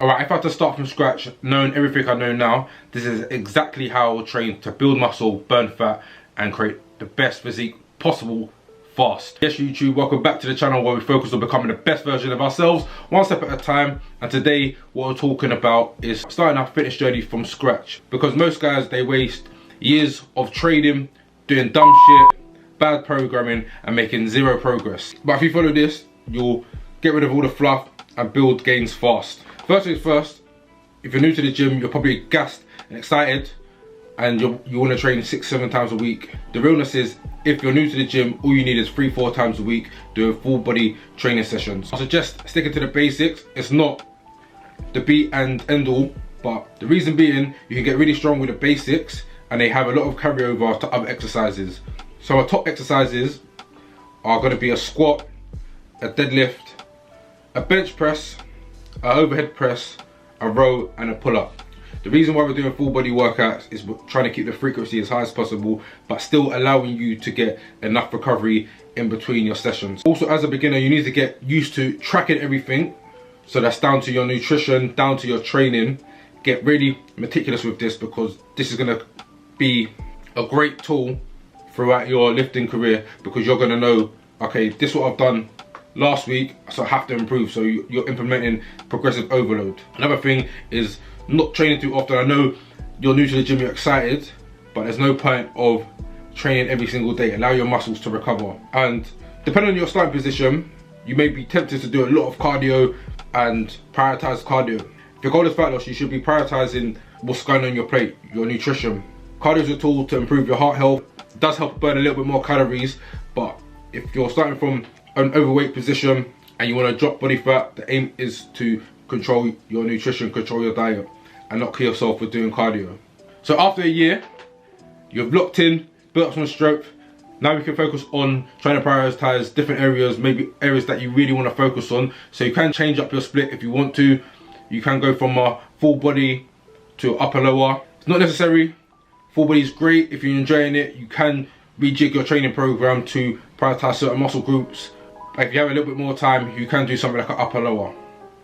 Alright, if I had to start from scratch, knowing everything I know now, this is exactly how I will train to build muscle, burn fat, and create the best physique possible fast. Yes, YouTube, welcome back to the channel where we focus on becoming the best version of ourselves, one step at a time. And today, what we're talking about is starting our fitness journey from scratch. Because most guys, they waste years of training, doing dumb shit, bad programming, and making zero progress. But if you follow this, you'll get rid of all the fluff and build gains fast. First things first, if you're new to the gym, you're probably gassed and excited and you want to train 6-7 times a week. The realness is, if you're new to the gym, all you need is 3-4 times a week doing full body training sessions. I suggest sticking to the basics. It's not the be and end all, but the reason being, you can get really strong with the basics and they have a lot of carryover to other exercises. So our top exercises are going to be a squat, a deadlift, a bench press, an overhead press, a row, and a pull-up. The reason why we're doing full body workouts is we're trying to keep the frequency as high as possible, but still allowing you to get enough recovery in between your sessions. Also, as a beginner, you need to get used to tracking everything. So that's down to your nutrition, down to your training. Get really meticulous with this, because this is gonna be a great tool throughout your lifting career, because you're gonna know, okay, this is what I've done last week, so I have to improve. So you're implementing progressive overload. Another thing is not training too often. I know you're new to the gym, you're excited, but there's no point of training every single day. Allow your muscles to recover. And depending on your starting position, you may be tempted to do a lot of cardio and prioritize cardio. If your goal is fat loss, you should be prioritizing what's going on your plate, your nutrition. Cardio is a tool to improve your heart health. It does help burn a little bit more calories, but if you're starting from an overweight position and you want to drop body fat, the aim is to control your nutrition, control your diet, and not kill yourself with doing cardio. So after a year, you've locked in, built up some strength. Now we can focus on trying to prioritize different areas, maybe areas that you really want to focus on. So you can change up your split if you want to. You can go from a full body to upper lower. It's not necessary. Full body is great. If you're enjoying it, you can rejig your training program to prioritize certain muscle groups. If you have a little bit more time, you can do something like an upper lower.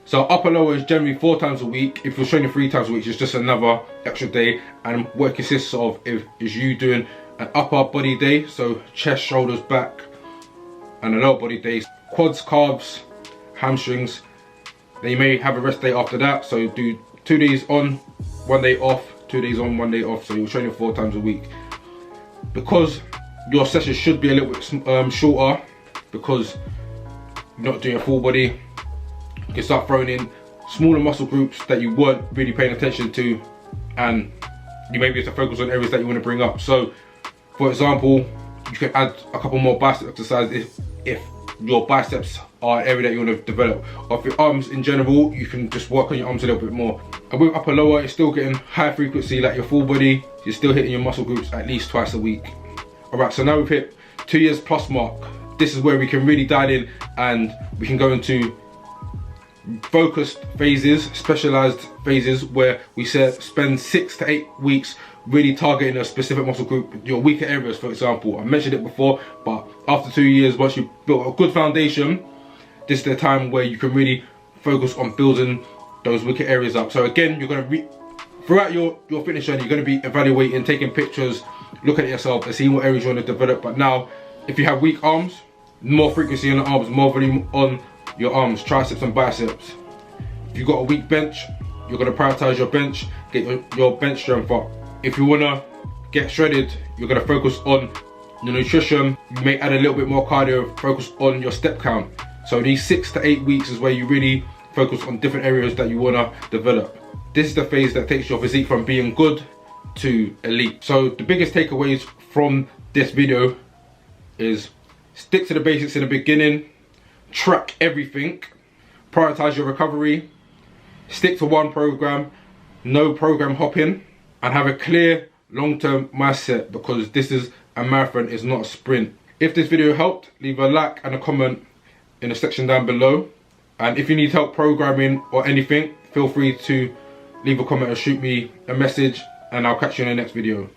So upper lower is generally 4 times a week. If you're training 3 times a week, it's just another extra day. And what it consists of is you doing an upper body day, so chest, shoulders, back, and a lower body day, quads, calves, hamstrings. Then you may have a rest day after that. So do 2 days on, 1 day off, 2 days on, 1 day off. So you're training 4 times a week. Because your sessions should be a little bit shorter, because you're not doing a full body, you can start throwing in smaller muscle groups that you weren't really paying attention to, and you may be able to focus on areas that you want to bring up. So for example, you can add a couple more bicep exercises if your biceps are an area that you want to develop. Or for your arms in general, you can just work on your arms a little bit more. And with upper lower, it's still getting high frequency like your full body. You're still hitting your muscle groups at least twice a week. Alright, so now we've hit 2 years plus mark. This is where we can really dial in and we can go into focused phases, specialized phases, where we spend 6 to 8 weeks really targeting a specific muscle group, your weaker areas. For example, I mentioned it before, but after 2 years, once you've built a good foundation, this is the time where you can really focus on building those weaker areas up. So again, you're going to throughout your fitness journey, you're going to be evaluating, taking pictures, looking at yourself and seeing what areas you want to develop. But now, if you have weak arms, more frequency on the arms, more volume on your arms, triceps and biceps. If you've got a weak bench, you're going to prioritize your bench, get your bench strength up. If you want to get shredded, you're going to focus on the nutrition. You may add a little bit more cardio, focus on your step count. So these 6 to 8 weeks is where you really focus on different areas that you want to develop. This is the phase that takes your physique from being good to elite. So the biggest takeaways from this video is stick to the basics in the beginning, track everything, prioritize your recovery, stick to one program, no program hopping, and have a clear long-term mindset, because this is a marathon, it's not a sprint. If this video helped, leave a like and a comment in the section down below. And if you need help programming or anything, feel free to leave a comment or shoot me a message, and I'll catch you in the next video.